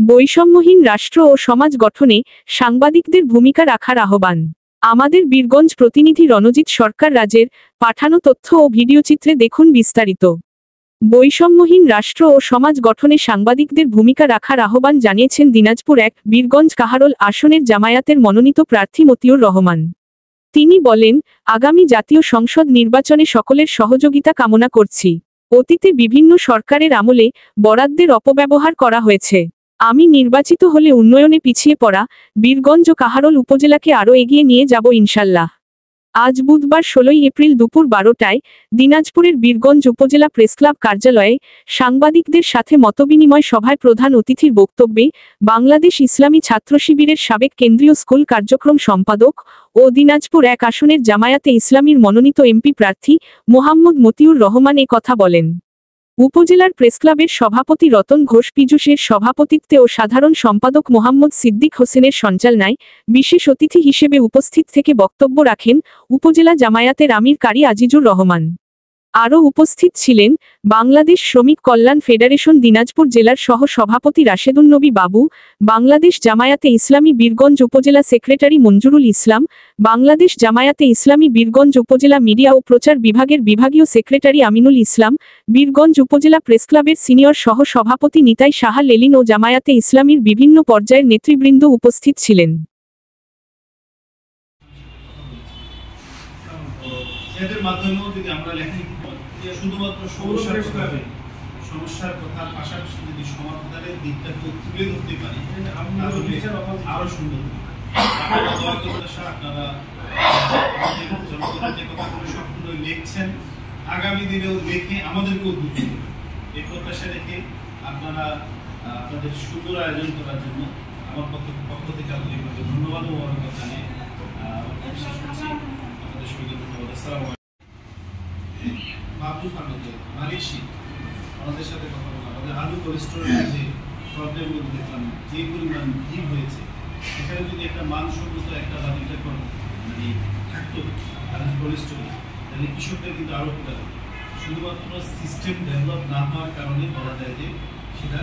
বৈষম্যহীন রাষ্ট্র ও সমাজ গঠনে সাংবাদিকদের ভূমিকা রাখার আহ্বান। আমাদের বীরগঞ্জ প্রতিনিধি রণজিৎ সরকার রাজের পাঠানো তথ্য ও ভিডিওচিত্রে দেখুন বিস্তারিত। বৈষম্যহীন রাষ্ট্র ও সমাজ গঠনে সাংবাদিকদের ভূমিকা রাখার আহ্বান জানিয়েছেন দিনাজপুর ১ বীরগঞ্জ কাহারোল আসনের জামায়াতের মনোনীত প্রার্থী মতিউর রহমান। তিনি বলেন, আগামী জাতীয় সংসদ নির্বাচনে সকলের সহযোগিতা কামনা করছি। অতীতে বিভিন্ন সরকারের আমলে বরাদ্দের অপব্যবহার করা হয়েছে। আমি নির্বাচিত হলে উন্নয়নে পিছিয়ে পড়া বীরগঞ্জ ও কাহারোল উপজেলাকে আরও এগিয়ে নিয়ে যাব ইনশাল্লাহ। আজ বুধবার ১৬ এপ্রিল দুপুর ১২টায় দিনাজপুরের বীরগঞ্জ উপজেলা প্রেসক্লাব কার্যালয়ে সাংবাদিকদের সাথে মতবিনিময় সভায় প্রধান অতিথির বক্তব্যে বাংলাদেশ ইসলামী ছাত্র শিবিরের সাবেক কেন্দ্রীয় স্কুল কার্যক্রম সম্পাদক ও দিনাজপুর ১ আসনের জামায়াতে ইসলামীর মনোনীত এমপি প্রার্থী মোহাম্মদ মতিউর রহমান এ কথা বলেন। উপজেলার প্রেসক্লাবের সভাপতি রতন ঘোষ পীযূষের সভাপতিত্বে ও সাধারণ সম্পাদক মোহাম্মদ সিদ্দিক হোসেনের সঞ্চালনায় বিশেষ অতিথি হিসেবে উপস্থিত থেকে বক্তব্য রাখেন উপজেলা জামায়াতের আমির কারি আজিজুর রহমান। আরও উপস্থিত ছিলেন বাংলাদেশ শ্রমিক কল্যাণ ফেডারেশন দিনাজপুর জেলার সহ সভাপতি রাশেদুন্নবী বাবু, বাংলাদেশ জামায়াতে ইসলামী বীরগঞ্জ উপজেলা সেক্রেটারি মঞ্জুরুল ইসলাম, বাংলাদেশ জামায়াতে ইসলামী বীরগঞ্জ উপজেলা মিডিয়া ও প্রচার বিভাগের বিভাগীয় সেক্রেটারি আমিনুল ইসলাম, বীরগঞ্জ উপজেলা প্রেসক্লাবের সিনিয়র সহ সভাপতি নিতাই সাহা লেলিন ও জামায়াতে ইসলামীর বিভিন্ন পর্যায়ের নেতৃবৃন্দ উপস্থিত ছিলেন। এদের মাধ্যমেও যদি আমরা লেখালেখি করি, শুধুমাত্র সমস্যার কথার পাশাপাশি যদি সমাধানের দিকটাকে তুলে ধরতে পারি আরো সুন্দর। আপনারা জনগণের যে কথাগুলো সম্পূর্ণ লিখছেন, আগামী দিনেও দেখে আমাদেরকে উদ্বুদ্ধ করবেন। এই প্রত্যাশা রেখে আপনারা আপনাদের সুন্দর আয়োজন করার জন্য আমার পক্ষ থেকে আপনাদেরকে ধন্যবাদ ও মোবারকবাদ জানিয়ে শেষ করছি। আপনাদের সঙ্গে ধন্যবাদ। আসসালামু আলাইকুম। মাহবুব আহমেদের মালিকশি আমাদের সাথে কথা বলা, আমাদের আলু কোলেস্টেরলের যে প্রবলেমগুলো দেখলাম, যে পরিমাণ ভিড় হয়েছে, সেখানে যদি একটা মানসম্মত একটা বা দুইটা মানে থাকতো আলু কোলেস্টেরল, তাহলে কৃষকদের কিন্তু আরও উপকার হবে। শুধুমাত্র সিস্টেম ডেভেলপ না হওয়ার কারণে বলা যায় যে সেটা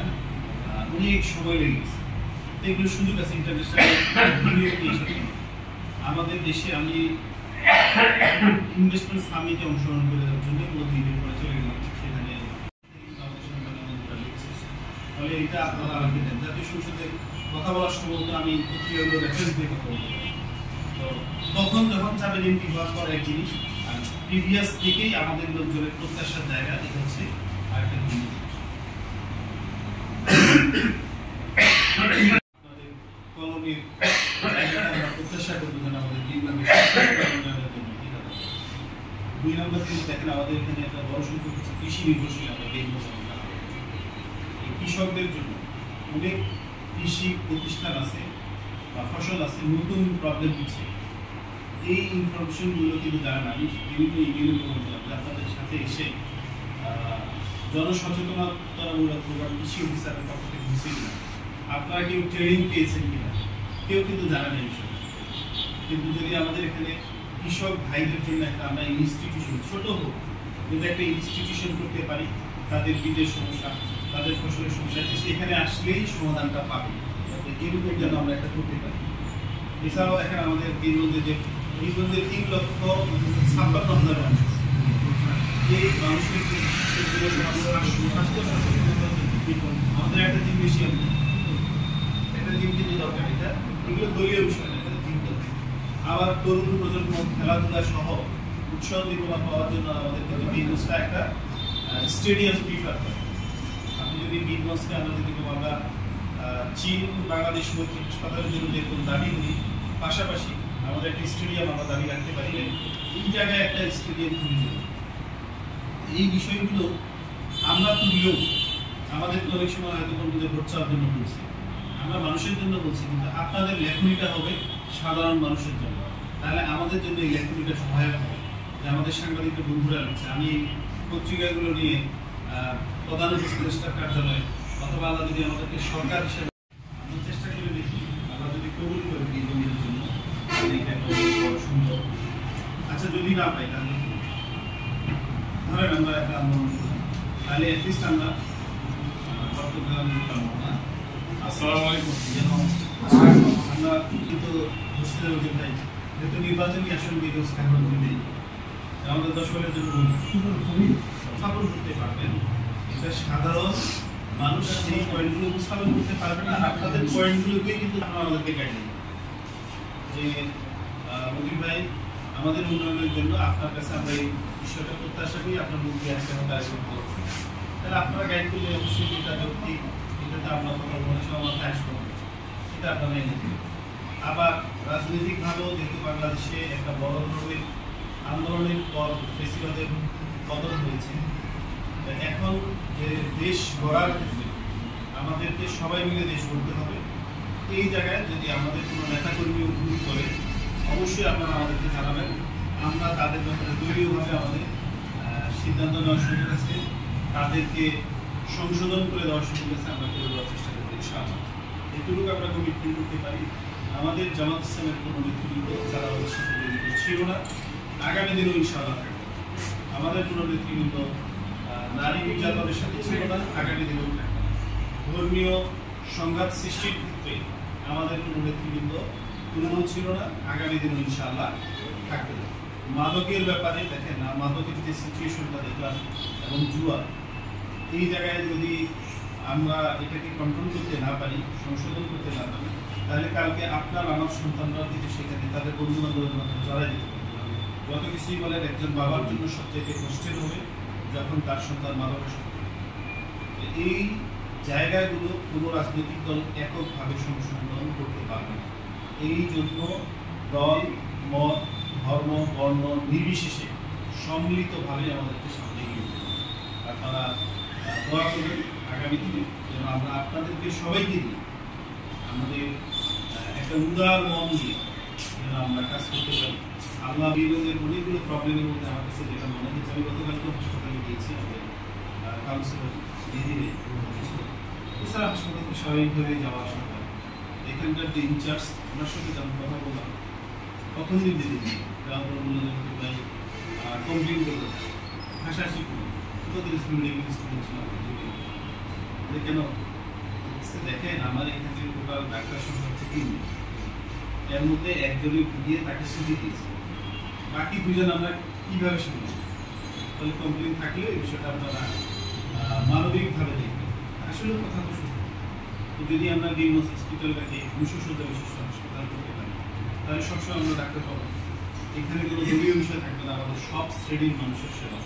অনেক সময় লেগে গেছে। এগুলো সুযোগ আছে ইন্টারন্যাশনাল আমাদের দেশে। আমি ইনভেস্টমেন্ট সামিটে অংশগ্রহণ করে দেওয়ার জন্য প্রতিদিন করে চলে গেলাম, সেখানে ফলে এটা আপনারা আমাকে দেন। জাতীয় সংসদে কথা বলার সময় আমি পত্রিকাগুলো রেফারেন্স দিয়ে কথা বলবো। তো তখন যখন চাবেন এমপি হওয়ার পর এক জিনিস, আর প্রিভিয়াস থেকেই আমাদের লোকজনের প্রত্যাশার জায়গা এটা হচ্ছে আরেকটা জিনিস। কলমের প্রত্যাশা করবো যেন আমাদের দুই নম্বর জিনিস দেখেন, আমাদের এখানে একটা বড় সংখ্যক হচ্ছে কৃষি নির্ভরশীল। আমরা দেখবো এই কৃষকদের জন্য অনেক কৃষি প্রতিষ্ঠান আছে বা ফসল আছে, নতুন প্রবলেম হচ্ছে। এই ইনফরমেশনগুলো কিন্তু জানা না। বিভিন্ন ইমেল আপনাদের সাথে এসে জনসচেতনতামূলক প্রোগ্রাম কৃষি অফিসারের পক্ষ থেকে হচ্ছে কিনা, আপনারা কেউ ট্রেনিং পেয়েছেন কিনা, কেউ কিন্তু জানা নেই বিষয়। কিন্তু যদি আমাদের এখানে কৃষক ভাইদের জন্য একটা আমরা ইনস্টিটিউশন, ছোট হোক যদি একটা ইনস্টিটিউশন করতে পারি, তাদের বীজের সমস্যা, তাদের ফসলের সমস্যা, সেখানে আসলেই সমাধানটা পাবে। এরকম যেন আমরা একটা করতে পারি। এছাড়াও এখানে আমাদের বীরগঞ্জে ৩৫,০৫,০০০ মানুষ, এই মানুষের আমাদের একটা জিমনেশিয়াম, একটা জিম কিন্তু দরকার। এগুলো দলীয় বিষয় না, আবার তরুণ প্রজন্ম খেলাধুলা সহ উৎসাহ দীপনা পাওয়ার জন্য আমাদের কিন্তু বীরগঞ্জটা একটা স্টেডিয়াম প্রিফার করে। আপনি যদি বীরগঞ্জকে আমরা যদি আমরা চীন বাংলাদেশ মৈত্রী হাসপাতালের জন্য যেরকম দাবি করি, পাশাপাশি আমাদের একটা স্টেডিয়াম আমরা দাবি রাখতে পারি, এই জায়গায় একটা স্টেডিয়াম খুঁজে। এই বিষয়গুলো আমরা তুললেও আমাদের তো অনেক সময় হয়তো বন্ধুদের ভোট চাওয়ার জন্য বলছি, আমরা মানুষের জন্য বলছি, কিন্তু আপনাদের লেখনীটা হবে সাধারণ মানুষের জন্য। তাহলে আমাদের জন্য এই লেখনীটা সহায়ক হবে যে আমাদের সাংবাদিক বন্ধুরা লিখছে। আমি এই পত্রিকাগুলো নিয়ে প্রধান উপদেষ্টার কার্যালয় অথবা আল্লাহ যদি আমাদেরকে সরকার হিসেবে আমরা চেষ্টা করে দেখি, আমরা যদি কবুল করে দিই জমির জন্য সুন্দর। আচ্ছা, যদি না পাই তাহলে ধরেন আমরা একটা আন্দোলন করি, তাহলে অ্যাটলিস্ট আমরা চট্টগ্রাম না আসসালামু আলাইকুম। আমরা কিন্তু বুঝতে হবে যে ভাই যেহেতু নির্বাচনী আসন বিরোধ স্থাপন নেই, আমাদের দর্শকের জন্য স্থাপন করতে পারবেন, এটা সাধারণ মানুষ সেই পয়েন্টগুলো উপস্থাপন করতে পারবে না। আপনাদের পয়েন্টগুলোকেই কিন্তু আপনারা আমাদেরকে গাইড দিন যে মুজিব ভাই আমাদের উন্নয়নের জন্য আপনার কাছে আমরা এই বিষয়টা প্রত্যাশা করি, আপনার মুখ দিয়ে আসতে হবে আয়োজন করবো। তাহলে আপনারা গাইড করলে অবশ্যই এটা ঠিক, এটাতে আমরা কথা বলার সময় মাথায় আসবো, এটা আপনারা এনে দেবেন। আবার রাজনৈতিকভাবেও যেহেতু বাংলাদেশে একটা বড় ধরনের আন্দোলনের পর ফেসিবাদের পতন হয়েছে, এখন যে দেশ গড়ার ক্ষেত্রে আমাদেরকে সবাই মিলে দেশ গড়তে হবে। এই জায়গায় যদি আমাদের কোনো নেতাকর্মী ভুল করে অবশ্যই আপনারা আমাদেরকে জানাবেন, আমরা তাদের ব্যাপারে দলীয়ভাবে আমাদের সিদ্ধান্ত নেওয়ার সুযোগ আছে, তাদেরকে সংশোধন করে দেওয়ার সুযোগ আছে, আমরা করে দেওয়ার চেষ্টা করবো ইনশাআল্লাহ। এটুকু আমরা কমিটমেন্ট করতে পারি। আমাদের জামাত ইসলামের কোনো নেতৃবৃন্দ যারা ওদের সাথে জড়িত ছিল না, আগামী দিনেও ইনশাআল্লাহ থাকবে। আমাদের কোনো নেতৃবৃন্দ নারী নির্যাতনের সাথে ছিল না, আগামী দিনেও থাকবে। ধর্মীয় সংঘাত সৃষ্টির ক্ষেত্রে আমাদের কোনো নেতৃবৃন্দ তুলনাও ছিল না, আগামী দিনে ইনশাআল্লাহ থাকবে। মাদকের ব্যাপারে দেখেন না, মাদকের যে সিচুয়েশনটা দেখলাম এবং জুয়া, এই জায়গায় যদি আমরা এটাকে কন্ট্রোল করতে না পারি, সংশোধন করতে না পারি, তাহলে কালকে আপনার আমার সন্তানরা কিন্তু সেখানে তাদের বন্ধু বান্ধবের মধ্যে জড়াই যেতে পারবে। যত কিছুই বলেন, একজন বাবার জন্য সবচেয়ে কষ্টের হবে যখন তার সন্তান মাদকের সঙ্গে। এই জায়গাগুলো কোনো রাজনৈতিক দল এককভাবে সংশোধন করতে পারবে না। এই জন্য দল, মত, ধর্ম, বর্ণ নির্বিশেষে সম্মিলিতভাবে আমাদেরকে সামনে এগিয়ে যেতে হবে। আপনারা দোয়া করবেন আগামী দিনে যেন আমরা আপনাদেরকে সবাইকে দিই আমাদের একটা উদার মন দিয়ে যেন আমরা কাজ করতে পারি। আল্লাহ বিরোধের অনেকগুলো প্রবলেমের মধ্যে আমার কাছে যেটা মনে হচ্ছে, আমি গতকালকে হাসপাতালে গিয়েছি, আমাদের কাউন্সিলর দিদিরে এছাড়া হাসপাতালকে স্বাভাবিকভাবে যাওয়া আসা হয়। এখানকার যে ইনচার্জ, ওনার সাথে যেমন কথা বললাম, প্রথম দিন দিদি যাওয়ার পর বললেন ভাই কমপ্লেন করবো, হাসাহাসি করবো, তোদের স্টুডেন্ট ছিলাম কেন দেখেন আমার এখান থেকে টোটাল ডাক্তার সংখ্যা হচ্ছে 3, এর মধ্যে একজনের গিয়ে তাকে ছুটি দিয়েছে, বাকি 2 জন আমরা কিভাবে শুনলাম? তাহলে কমপ্লেন থাকলে এই বিষয়টা আপনারা মানবিকভাবে দেখবেন। আসলে কথা তো শুনুন, তো যদি আমরা ডিএমএস হসপিটালটাকে 200 শয্যা বিশিষ্ট হাসপাতাল করতে পারি, তাহলে সবসময় আমরা ডাক্তার পাবো। এখানে কোনো দলীয় বিষয় থাকবে না, আমাদের সব শ্রেণীর মানুষের সেবা।